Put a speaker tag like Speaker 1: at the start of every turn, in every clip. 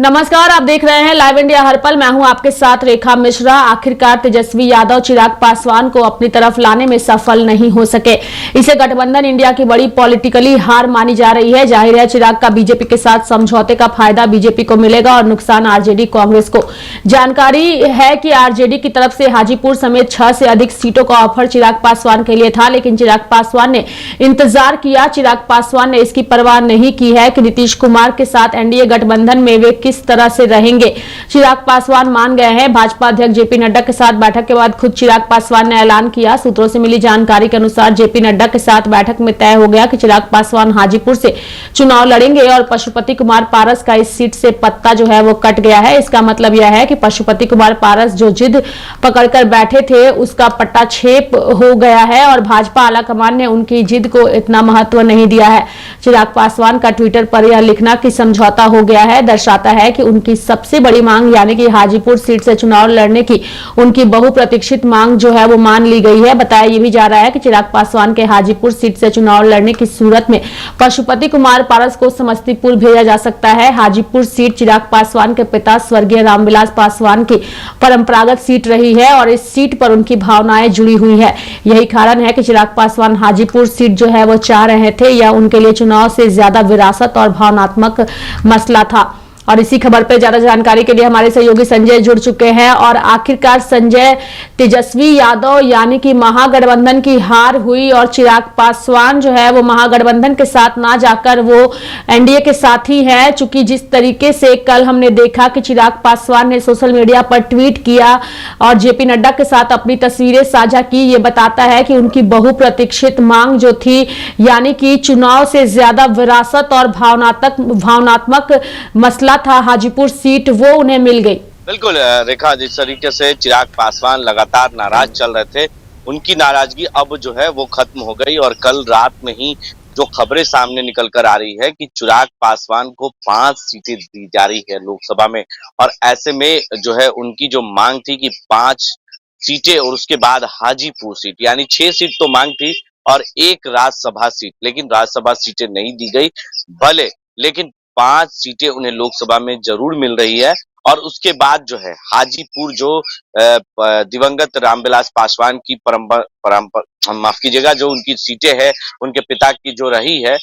Speaker 1: नमस्कार, आप देख रहे हैं लाइव इंडिया हर पल। मैं हूं आपके साथ रेखा मिश्रा। आखिरकार तेजस्वी यादव चिराग पासवान को अपनी तरफ लाने में सफल नहीं हो सके। इसे गठबंधन इंडिया की बड़ी पॉलिटिकली हार मानी जा रही है। जाहिर है चिराग का बीजेपी के साथ समझौते का फायदा बीजेपी को मिलेगा और नुकसान आरजेडी कांग्रेस को। जानकारी है कि आरजेडी की तरफ से हाजीपुर समेत 6 से अधिक सीटों का ऑफर चिराग पासवान के लिए था, लेकिन चिराग पासवान ने इंतजार किया। चिराग पासवान ने इसकी परवाह नहीं की है कि नीतीश कुमार के साथ एनडीए गठबंधन में वे किस तरह से रहेंगे। चिराग पासवान मान गए हैं। भाजपा अध्यक्ष जेपी नड्डा के साथ बैठक के बाद खुद चिराग पासवान ने ऐलान किया। सूत्रों से मिली जानकारी के अनुसार जेपी नड्डा के साथ बैठक में तय हो गया कि चिराग पासवान हाजीपुर से चुनाव लड़ेंगे और पशुपति कुमार पारस का इस सीट से पत्ता जो है वो कट गया है। इसका मतलब यह है कि पशुपति कुमार पारस जो जिद पकड़कर बैठे थे उसका पट्टा छेप हो गया है और भाजपा आलाकमान ने उनकी जिद को इतना महत्व नहीं दिया है। चिराग पासवान का ट्विटर पर यह लिखना कि समझौता हो गया है दर्शाता है कि उनकी सबसे बड़ी मांग यानी कि हाजीपुर सीट से चुनाव लड़ने की उनकी बहुप्रतीक्षित मांग जो है वो मान ली गई है। बताया यह भी जा रहा है कि चिराग पासवान के हाजीपुर सीट से चुनाव लड़ने की सूरत में पशुपति कुमार पारस को समस्तीपुर भेजा जा सकता है। हाजीपुर सीट चिराग पासवान के पिता स्वर्गीय रामविलास पासवान की परंपरागत सीट रही है और इस सीट पर उनकी भावनाएं जुड़ी हुई है। यही कारण है कि चिराग पासवान हाजीपुर सीट जो है वो चाह रहे थे। यह उनके लिए चुनाव से ज्यादा विरासत और भावनात्मक मसला था। और इसी खबर पर ज्यादा जानकारी के लिए हमारे सहयोगी संजय जुड़ चुके हैं। और आखिरकार संजय, तेजस्वी यादव यानी कि महागठबंधन की हार हुई और चिराग पासवान जो है वो महागठबंधन के साथ ना जाकर वो एनडीए के साथ ही है। चूंकि जिस तरीके से कल हमने देखा कि चिराग पासवान ने सोशल मीडिया पर ट्वीट किया और जेपी नड्डा के साथ अपनी तस्वीरें साझा की, ये बताता है कि उनकी बहुप्रतीक्षित मांग जो थी यानी कि चुनाव से ज्यादा विरासत और भावनात्मक मसला था हाजीपुर सीट, वो उन्हें मिल गई।
Speaker 2: बिल्कुल रेखा, जिस तरीके से चिराग पासवान लगातार नाराज चल रहे थे, उनकी नाराजगी अब जो है वो खत्म हो गई और कल रात में ही जो खबरें सामने निकल कर आ रही है कि चिराग पासवान को 5 सीटें दी जा रही है लोकसभा में। और ऐसे में जो है उनकी जो मांग थी कि 5 सीटें और उसके बाद हाजीपुर सीट यानी 6 सीट तो मांग थी और 1 राज्यसभा सीट, लेकिन राज्यसभा सीटें नहीं दी गई भले, लेकिन 5 सीटें उन्हें लोकसभा में जरूर मिल रही है। और उसके बाद जो है हाजीपुर जो दिवंगत रामविलास पासवान की परंपरा माफ कीजिएगा, जो उनकी सीटें हैं उनके पिता की जो रही है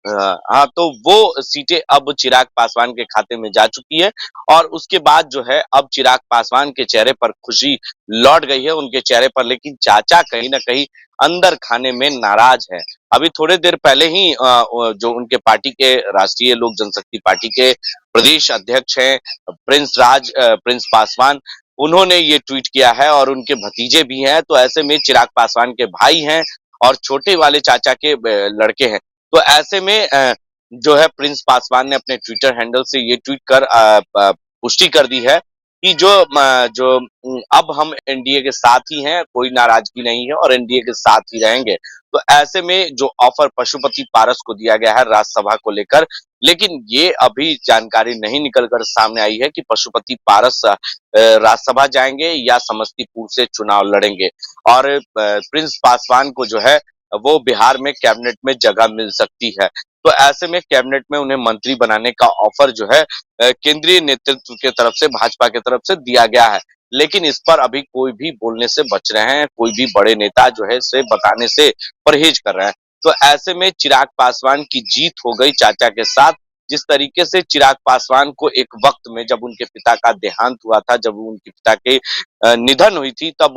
Speaker 2: हाँ, तो वो सीटें अब चिराग पासवान के खाते में जा चुकी है। और उसके बाद जो है अब चिराग पासवान के चेहरे पर खुशी लौट गई है उनके चेहरे पर, लेकिन चाचा कहीं ना कहीं अंदर खाने में नाराज है। अभी थोड़े देर पहले ही जो उनके पार्टी के राष्ट्रीय लोक जनशक्ति पार्टी के प्रदेश अध्यक्ष हैं प्रिंस पासवान, उन्होंने ये ट्वीट किया है और उनके भतीजे भी हैं। तो ऐसे में चिराग पासवान के भाई हैं और छोटे वाले चाचा के लड़के हैं। तो ऐसे में जो है प्रिंस पासवान ने अपने ट्विटर हैंडल से ये ट्वीट कर पुष्टि कर दी है कि अब हम एनडीए के साथ ही हैं, कोई नाराजगी नहीं है और एनडीए के साथ ही रहेंगे। तो ऐसे में जो ऑफर पशुपति पारस को दिया गया है राज्यसभा को लेकर, लेकिन ये अभी जानकारी नहीं निकल कर सामने आई है कि पशुपति पारस राज्यसभा जाएंगे या समस्तीपुर से चुनाव लड़ेंगे। और प्रिंस पासवान को जो है वो बिहार में कैबिनेट में जगह मिल सकती है। तो ऐसे में कैबिनेट में उन्हें मंत्री बनाने का ऑफर जो है केंद्रीय नेतृत्व की तरफ से, भाजपा की तरफ से दिया गया है। लेकिन इस पर अभी कोई भी बोलने से बच रहे हैं, कोई भी बड़े नेता जो है इसे बताने से परहेज कर रहे हैं। तो ऐसे में चिराग पासवान की जीत हो गई चाचा के साथ। जिस तरीके से चिराग पासवान को एक वक्त में जब उनके पिता का देहांत हुआ था, जब उनके पिता के निधन हुई थी, तब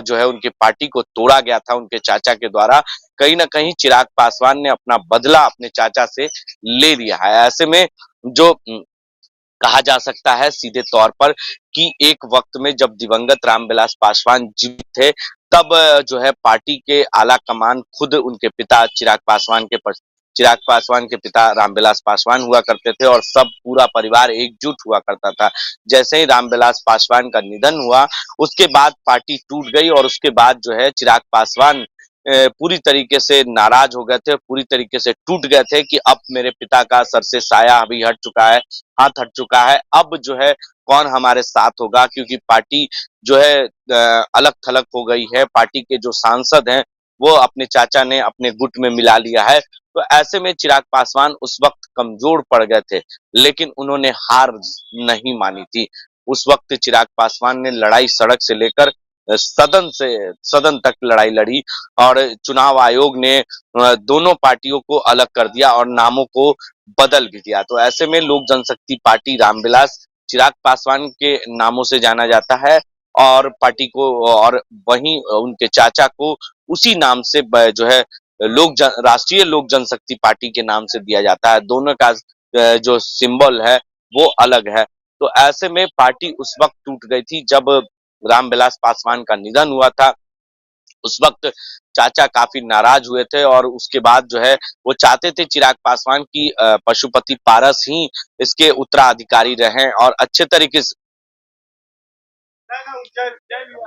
Speaker 2: जो है उनकी पार्टी को तोड़ा गया था उनके चाचा के द्वारा। कहीं ना कहीं चिराग पासवान ने अपना बदला अपने चाचा से ले लिया है। ऐसे में जो कहा जा सकता है सीधे तौर पर कि एक वक्त में जब दिवंगत रामविलास पासवान जीवित थे, तब जो है पार्टी के आला कमान खुद उनके पिता चिराग पासवान के पिता रामविलास पासवान हुआ करते थे और सब पूरा परिवार एकजुट हुआ करता था। जैसे ही रामविलास पासवान का निधन हुआ, उसके बाद पार्टी टूट गई और उसके बाद जो है चिराग पासवान पूरी तरीके से नाराज हो गए थे, पूरी तरीके से टूट गए थे कि अब मेरे पिता का सर से साया अभी हट चुका है, हाथ हट चुका है, अब जो है कौन हमारे साथ होगा, क्योंकि पार्टी जो है अलग थलग हो गई है। पार्टी के जो सांसद हैं वो अपने चाचा ने अपने गुट में मिला लिया है। तो ऐसे में चिराग पासवान उस वक्त कमजोर पड़ गए थे, लेकिन उन्होंने हार नहीं मानी थी। उस वक्त चिराग पासवान ने लड़ाई सड़क से लेकर सदन तक लड़ाई लड़ी, और चुनाव आयोग ने दोनों पार्टियों को अलग कर दिया और नामों को बदल भी दिया। तो ऐसे में लोक जनशक्ति पार्टी रामविलास चिराग पासवान के नामों से जाना जाता है, और पार्टी को, और वहीं उनके चाचा को उसी नाम से जो है राष्ट्रीय लोक जनशक्ति पार्टी के नाम से दिया जाता है। दोनों का जो सिंबल है वो अलग है। तो ऐसे में पार्टी उस वक्त टूट गई थी जब रामविलास पासवान का निधन हुआ था। उस वक्त चाचा काफी नाराज हुए थे, और उसके बाद जो है वो चाहते थे चिराग पासवान की पशुपति पारस ही इसके उत्तराधिकारी रहें और अच्छे तरीके से।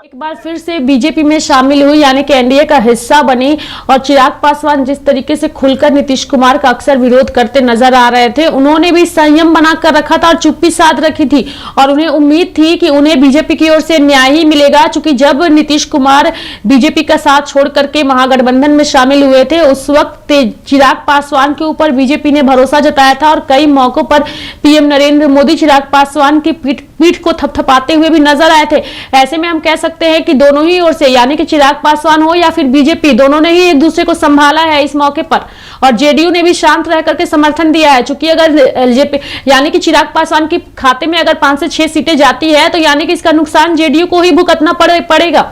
Speaker 1: एक बार फिर से बीजेपी में शामिल हुई, यानी कि एनडीए का हिस्सा बनी। और चिराग पासवान जिस तरीके से खुलकर नीतीश कुमार का अक्सर विरोध करते नजर आ रहे थे, उन्होंने भी संयम बनाकर रखा था और चुप्पी साध रखी थी, और उन्हें उम्मीद थी कि उन्हें बीजेपी की ओर से न्याय ही मिलेगा। चूंकि जब नीतीश कुमार बीजेपी का साथ छोड़ करके महागठबंधन में शामिल हुए थे, उस वक्त चिराग पासवान के ऊपर बीजेपी ने भरोसा जताया था, और कई मौकों पर पीएम नरेंद्र मोदी चिराग पासवान की पीठ को थपथपाते हुए भी नजर आए थे। ऐसे में हम कह सकते हैं कि दोनों ही ओर से, यानी कि चिराग पासवान हो या फिर बीजेपी, दोनों ने ही एक दूसरे को संभाला है इस मौके पर। और जेडीयू ने भी शांत रह करके समर्थन दिया है। चूंकि अगर एलजेपी यानी कि चिराग पासवान के खाते में अगर 5 से 6 सीटें जाती है, तो यानी कि इसका नुकसान जेडीयू को ही भुगतना पड़ेगा।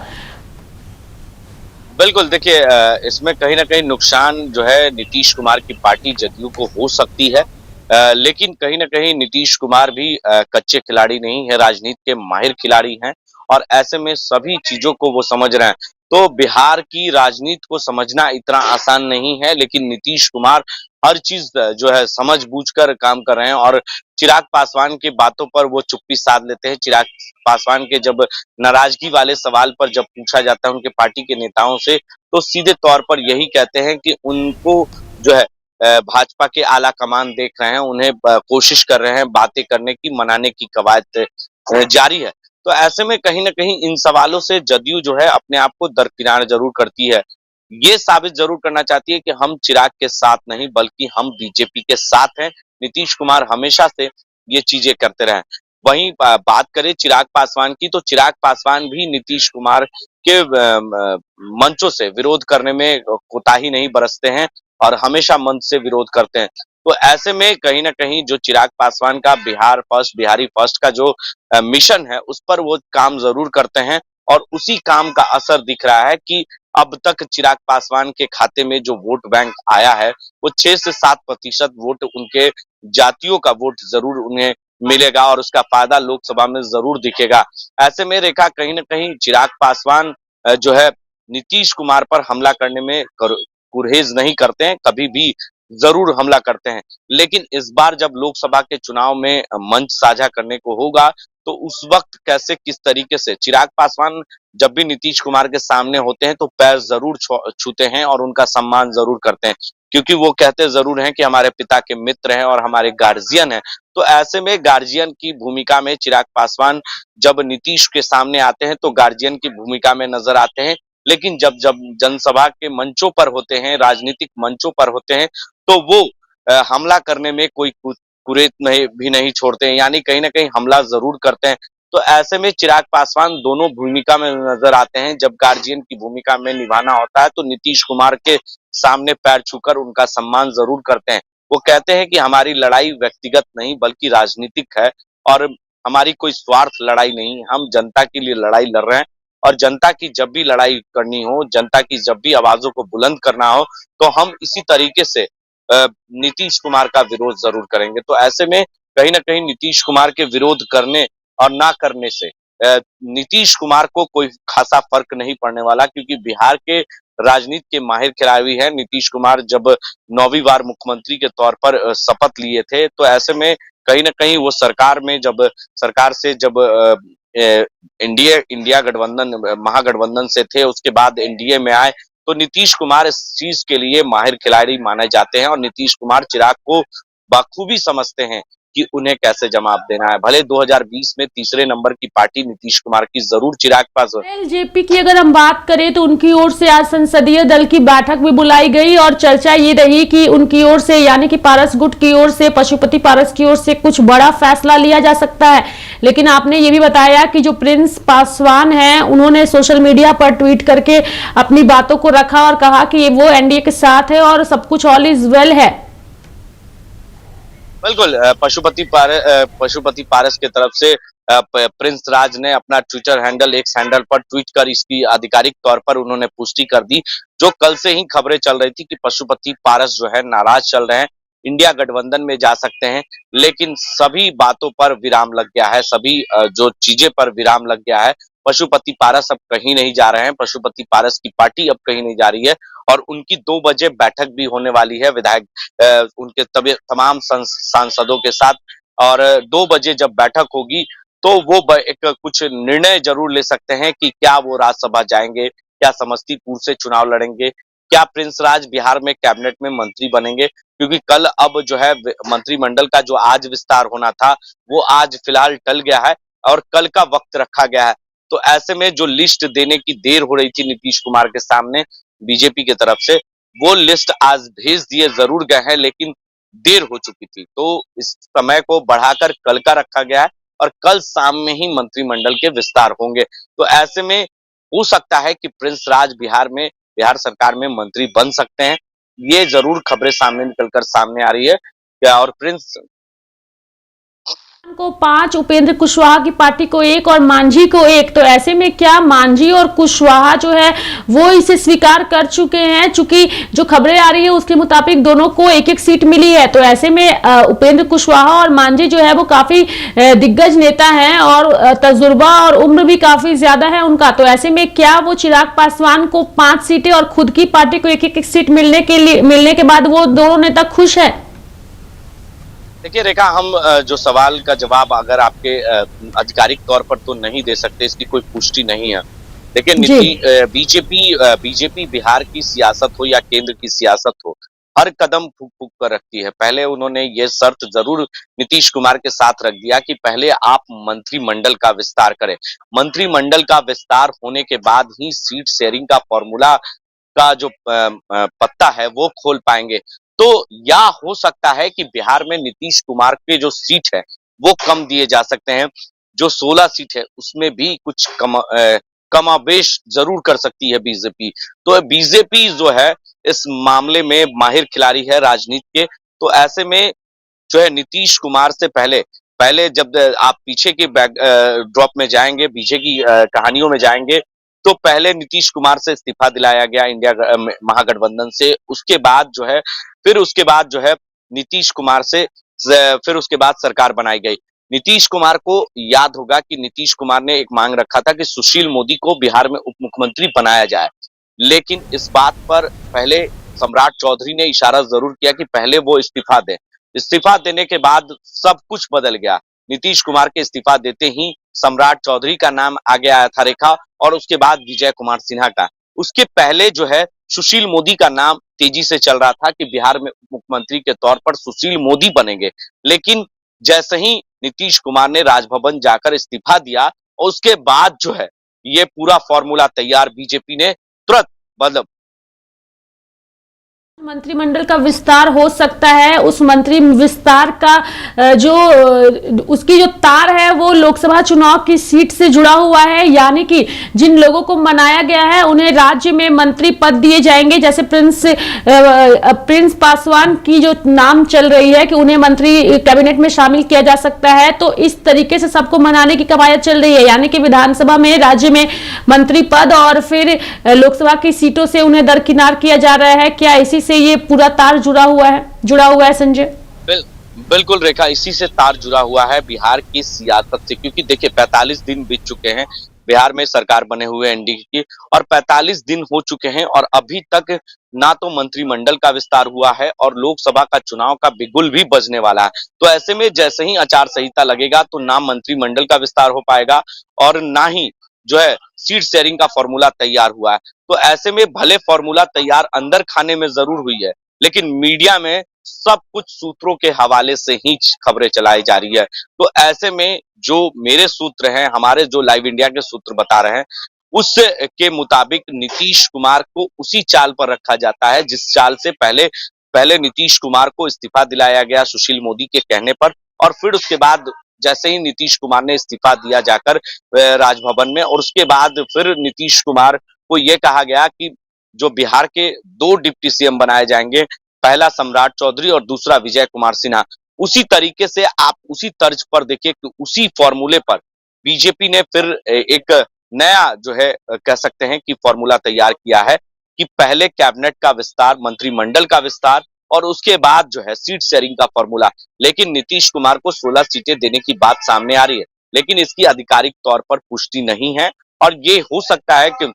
Speaker 2: बिल्कुल, देखिए इसमें कहीं ना कहीं नुकसान जो है नीतीश कुमार की पार्टी जदयू को हो सकती है, लेकिन कहीं ना कहीं नीतीश कुमार भी कच्चे खिलाड़ी नहीं है, राजनीति के माहिर खिलाड़ी हैं, और ऐसे में सभी चीजों को वो समझ रहे हैं। तो बिहार की राजनीति को समझना इतना आसान नहीं है, लेकिन नीतीश कुमार हर चीज जो है समझ बूझकर काम कर रहे हैं, और चिराग पासवान की बातों पर वो चुप्पी साध लेते हैं। चिराग पासवान के जब नाराजगी वाले सवाल पर जब पूछा जाता है उनके पार्टी के नेताओं से, तो सीधे तौर पर यही कहते हैं कि उनको जो है भाजपा के आला कमान देख रहे हैं, उन्हें कोशिश कर रहे हैं बातें करने की, मनाने की कवायद जारी है। तो ऐसे में कहीं न कहीं इन सवालों से जदयू जो है अपने आप को दरकिनार जरूर करती है। ये साबित जरूर करना चाहती है कि हम चिराग के साथ नहीं, बल्कि हम बीजेपी के साथ हैं। नीतीश कुमार हमेशा से ये चीजें करते रहे। वहीं बात करें चिराग पासवान की, तो चिराग पासवान भी नीतीश कुमार के मंचों से विरोध करने में कोताही नहीं बरतते हैं, और हमेशा मंच से विरोध करते हैं। तो ऐसे में कहीं न कहीं जो चिराग पासवान का बिहार फर्स्ट, बिहारी फर्स्ट का जो मिशन है, उस पर वो काम जरूर करते हैं, और उसी काम का असर दिख रहा है कि अब तक चिराग पासवान के खाते में जो वोट बैंक आया है, वो 6 से 7% वोट उनके जातियों का वोट जरूर उन्हें मिलेगा, और उसका फायदा लोकसभा में जरूर दिखेगा। ऐसे में रेखा कहीं न कहीं चिराग पासवान जो है नीतीश कुमार पर हमला करने में गुरेज नहीं करते हैं, कभी भी जरूर हमला करते हैं। लेकिन इस बार जब लोकसभा के चुनाव में मंच साझा करने को होगा, तो उस वक्त कैसे, किस तरीके से चिराग पासवान जब भी नीतीश कुमार के सामने होते हैं तो पैर जरूर छूते हैं और उनका सम्मान जरूर करते हैं, क्योंकि वो कहते जरूर हैं कि हमारे पिता के मित्र हैं और हमारे गार्जियन हैं। तो ऐसे में गार्जियन की भूमिका में चिराग पासवान जब नीतीश के सामने आते हैं तो गार्जियन की भूमिका में नजर आते हैं। लेकिन जब जब जनसभा के मंचों पर होते हैं, राजनीतिक मंचों पर होते हैं, तो वो हमला करने में कोई कुरेद भी नहीं छोड़ते हैं, यानी कहीं ना कहीं हमला जरूर करते हैं। तो ऐसे में चिराग पासवान दोनों भूमिका में नजर आते हैं। जब गार्जियन की भूमिका में निभाना होता है, तो नीतीश कुमार के सामने पैर छूकर उनका सम्मान जरूर करते हैं। वो कहते हैं कि हमारी लड़ाई व्यक्तिगत नहीं बल्कि राजनीतिक है, और हमारी कोई स्वार्थ लड़ाई नहीं, हम जनता के लिए लड़ाई लड़ रहे हैं, और जनता की जब भी लड़ाई करनी हो, जनता की जब भी आवाजों को बुलंद करना हो, तो हम इसी तरीके से नीतीश कुमार का विरोध जरूर करेंगे। तो ऐसे में कहीं ना कहीं नीतीश कुमार के विरोध करने और ना करने से नीतीश कुमार को कोई खासा फर्क नहीं पड़ने वाला, क्योंकि बिहार के राजनीति के माहिर खिलाड़ी हैं। नीतीश कुमार जब 9वीं बार मुख्यमंत्री के तौर पर शपथ लिए थे, तो ऐसे में कहीं ना कहीं वो सरकार से जब इंडिया गठबंधन, महागठबंधन से थे, उसके बाद एनडीए में आए, तो नीतीश कुमार इस चीज के लिए माहिर खिलाड़ी माने जाते हैं, और नीतीश कुमार चिराग को बखूबी समझते हैं कि उन्हें कैसे जवाब देना है। भले 2020 में तीसरे नंबर की पार्टी नीतीश कुमार की जरूर चिराग पासवान।
Speaker 1: एलजेपी की अगर हम बात करें तो उनकी ओर से आज संसदीय दल की बैठक भी बुलाई गई और चर्चा ये रही कि उनकी ओर से यानी कि पारस गुट की ओर से, पशुपति पारस की ओर से कुछ बड़ा फैसला लिया जा सकता है। लेकिन आपने ये भी बताया कि जो प्रिंस पासवान हैं उन्होंने सोशल मीडिया पर ट्वीट करके अपनी बातों को रखा और कहा कि वो एनडीए के साथ है और सब कुछ ऑल इज वेल है।
Speaker 2: बिल्कुल, पशुपति पारस की तरफ से प्रिंस राज ने अपना ट्विटर हैंडल, एक्स हैंडल पर ट्वीट कर इसकी आधिकारिक तौर पर उन्होंने पुष्टि कर दी। जो कल से ही खबरें चल रही थी कि पशुपति पारस जो है नाराज चल रहे हैं, इंडिया गठबंधन में जा सकते हैं, लेकिन सभी बातों पर विराम लग गया है, सभी जो चीजें पर विराम लग गया है। पशुपति पारस अब कहीं नहीं जा रहे हैं, पशुपति पारस की पार्टी अब कहीं नहीं जा रही है और उनकी 2 बजे बैठक भी होने वाली है उनके तमाम सांसदों के साथ। और 2 बजे जब बैठक होगी तो वो एक कुछ निर्णय जरूर ले सकते हैं कि क्या वो राज्यसभा जाएंगे, क्या समस्तीपुर से चुनाव लड़ेंगे, क्या प्रिंस राज बिहार में कैबिनेट में मंत्री बनेंगे, क्योंकि कल अब जो है मंत्रिमंडल का जो आज विस्तार होना था वो आज फिलहाल टल गया है और कल का वक्त रखा गया है। तो ऐसे में जो लिस्ट देने की देर हो रही थी नीतीश कुमार के सामने बीजेपी की तरफ से, वो लिस्ट आज भेज दिए जरूर गए हैं, लेकिन देर हो चुकी थी। तो इस समय को बढ़ाकर कल का रखा गया है और कल शाम में ही मंत्रिमंडल के विस्तार होंगे। तो ऐसे में हो सकता है कि प्रिंस राज बिहार सरकार में मंत्री बन सकते हैं। ये जरूर खबरें सामने निकलकर सामने आ रही है क्या। और प्रिंस
Speaker 1: को 5, उपेंद्र कुशवाहा की पार्टी को 1 और मांझी को 1। तो ऐसे में क्या मांझी और कुशवाहा जो है वो इसे स्वीकार कर चुके हैं? चूंकि जो खबरें आ रही है उसके मुताबिक दोनों को 1-1 सीट मिली है। तो ऐसे में उपेंद्र कुशवाहा और मांझी जो है वो काफी दिग्गज नेता हैं और तजुर्बा और उम्र भी काफी ज्यादा है उनका। तो ऐसे में क्या वो चिराग पासवान को 5 सीटें और खुद की पार्टी को 1-1 सीट मिलने के बाद वो दोनों नेता खुश है?
Speaker 2: देखिए रेखा, हम जो सवाल का जवाब अगर आपके आधिकारिक तौर पर तो नहीं दे सकते, इसकी कोई पुष्टि नहीं है। लेकिन बीजेपी बिहार की सियासत हो या केंद्र की सियासत हो, हर कदम फूक फूक कर रखती है। पहले उन्होंने ये शर्त जरूर नीतीश कुमार के साथ रख दिया कि पहले आप मंत्रिमंडल का विस्तार करें। मंत्रिमंडल का विस्तार होने के बाद ही सीट शेयरिंग का फॉर्मूला का जो पत्ता है वो खोल पाएंगे। तो या हो सकता है कि बिहार में नीतीश कुमार के जो सीट है वो कम दिए जा सकते हैं। जो 16 सीट है उसमें भी कुछ कमाबेश जरूर कर सकती है बीजेपी। तो बीजेपी जो है इस मामले में माहिर खिलाड़ी है राजनीति के। तो ऐसे में जो है नीतीश कुमार से पहले जब आप पीछे के ड्रॉप में जाएंगे, पीछे की कहानियों में जाएंगे, तो पहले नीतीश कुमार से इस्तीफा दिलाया गया इंडिया महागठबंधन से। उसके बाद जो है नीतीश कुमार से फिर उसके बाद सरकार बनाई गई। नीतीश कुमार को याद होगा कि नीतीश कुमार ने एक मांग रखा था कि सुशील मोदी को बिहार में उप मुख्यमंत्री बनाया जाए, लेकिन इस बात पर पहले सम्राट चौधरी ने इशारा जरूर किया कि पहले वो इस्तीफा दें। इस्तीफा देने के बाद सब कुछ बदल गया। नीतीश कुमार के इस्तीफा देते ही सम्राट चौधरी का नाम आगे आया था रेखा, और उसके बाद विजय कुमार सिन्हा का। उसके पहले जो है सुशील मोदी का नाम तेजी से चल रहा था कि बिहार में मुख्यमंत्री के तौर पर सुशील मोदी बनेंगे। लेकिन जैसे ही नीतीश कुमार ने राजभवन जाकर इस्तीफा दिया और उसके बाद जो है ये पूरा फॉर्मूला तैयार बीजेपी ने तुरंत मतलब
Speaker 1: मंत्रिमंडल का विस्तार हो सकता है। उस मंत्री विस्तार का उसकी जो तार है वो लोकसभा चुनाव की सीट से जुड़ा हुआ है, यानी कि जिन लोगों को मनाया गया है उन्हें राज्य में मंत्री पद दिए जाएंगे। जैसे प्रिंस पासवान की जो नाम चल रही है कि उन्हें मंत्री कैबिनेट में शामिल किया जा सकता है। तो इस तरीके से सबको मनाने की कवायद चल रही है, यानी कि विधानसभा में राज्य में मंत्री पद और फिर लोकसभा की सीटों से उन्हें दरकिनार किया जा रहा है। क्या इसी से ये पूरा तार जुड़ा हुआ है संजय?
Speaker 2: बिल्कुल रेखा, इसी से तार जुड़ा हुआ है बिहार की सियासत से। क्योंकि देखिए 45 दिन बीत चुके हैं बिहार में सरकार बने हुए एनडीए की, और 45 दिन हो चुके हैं और अभी तक ना तो मंत्रिमंडल का विस्तार हुआ है और लोकसभा का चुनाव का बिगुल भी बजने वाला है। तो ऐसे में जैसे ही आचार संहिता लगेगा तो ना मंत्रिमंडल का विस्तार हो पाएगा और ना ही जो है सीट शेयरिंग का फॉर्मूला तैयार हुआ है। तो ऐसे में भले फॉर्मूला तैयार अंदर खाने में जरूर हुई है, लेकिन मीडिया में सब कुछ सूत्रों के हवाले से ही खबरें चलाई जा रही है। तो ऐसे में जो मेरे सूत्र हैं, हमारे जो लाइव इंडिया के सूत्र बता रहे हैं, उस के मुताबिक नीतीश कुमार को उसी चाल पर रखा जाता है जिस चाल से पहले पहले नीतीश कुमार को इस्तीफा दिलाया गया सुशील मोदी के कहने पर, और फिर उसके बाद जैसे ही नीतीश कुमार ने इस्तीफा दिया जाकर राजभवन में, और उसके बाद फिर नीतीश कुमार को यह कहा गया कि जो बिहार के 2 डिप्टी सीएम बनाए जाएंगे, पहला सम्राट चौधरी और दूसरा विजय कुमार सिन्हा। उसी तरीके से आप उसी तर्ज पर देखिए कि उसी फॉर्मूले पर बीजेपी ने फिर एक नया जो है कह सकते हैं कि फॉर्मूला तैयार किया है कि पहले कैबिनेट का विस्तार, मंत्रिमंडल का विस्तार, और उसके बाद जो है सीट शेयरिंग का फॉर्मूला। लेकिन नीतीश कुमार को 16 सीटें देने की बात सामने आ रही है, लेकिन इसकी आधिकारिक तौर पर पुष्टि नहीं है, और ये हो सकता है कि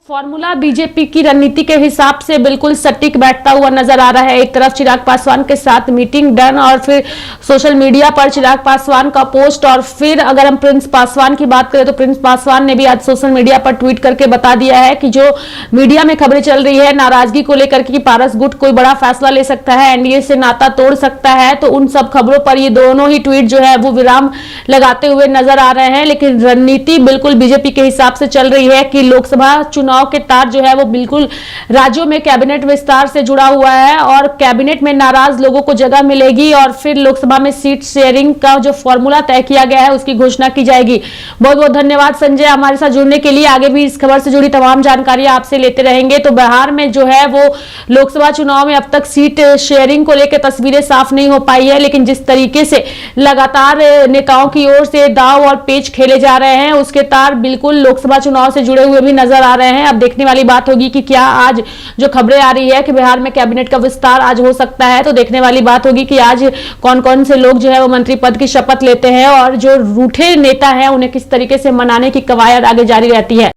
Speaker 1: फॉर्मूला बीजेपी की रणनीति के हिसाब से बिल्कुल सटीक बैठता हुआ नजर आ रहा है। एक तरफ चिराग पासवान के साथ मीटिंग डन, और फिर सोशल मीडिया पर चिराग पासवान का पोस्ट, और फिर अगर हम प्रिंस पासवान की बात करें तो प्रिंस पासवान ने भी आज सोशल मीडिया पर ट्वीट करके बता दिया है कि जो मीडिया में खबरें चल रही है नाराजगी को लेकर कि पारस गुट कोई बड़ा फैसला ले सकता है, एनडीए से नाता तोड़ सकता है, तो उन सब खबरों पर ये दोनों ही ट्वीट जो है वो विराम लगाते हुए नजर आ रहे हैं। लेकिन रणनीति बिल्कुल बीजेपी के हिसाब से चल रही है कि लोकसभा चुनाव के तार जो है वो बिल्कुल राज्यों में कैबिनेट विस्तार से जुड़ा हुआ है, और कैबिनेट में नाराज लोगों को जगह मिलेगी, और फिर लोकसभा में सीट शेयरिंग का जो फॉर्मूला तय किया गया है उसकी घोषणा की जाएगी। बहुत बहुत धन्यवाद संजय हमारे साथ जुड़ने के लिए। आगे भी इस खबर से जुड़ी तमाम जानकारी आपसे लेते रहेंगे। तो बिहार में जो है वो लोकसभा चुनाव में अब तक सीट शेयरिंग को लेकर तस्वीरें साफ नहीं हो पाई है, लेकिन जिस तरीके से लगातार नेताओं की ओर से दाव और पेच खेले जा रहे हैं उसके तार बिल्कुल लोकसभा चुनाव से जुड़े हुए भी नजर आ रहे हैं। अब देखने वाली बात होगी कि क्या आज जो खबरें आ रही है कि बिहार में कैबिनेट का विस्तार आज हो सकता है, तो देखने वाली बात होगी कि आज कौन कौन से लोग जो है वो मंत्री पद की शपथ लेते हैं, और जो रूठे नेता हैं उन्हें किस तरीके से मनाने की कवायद आगे जारी रहती है।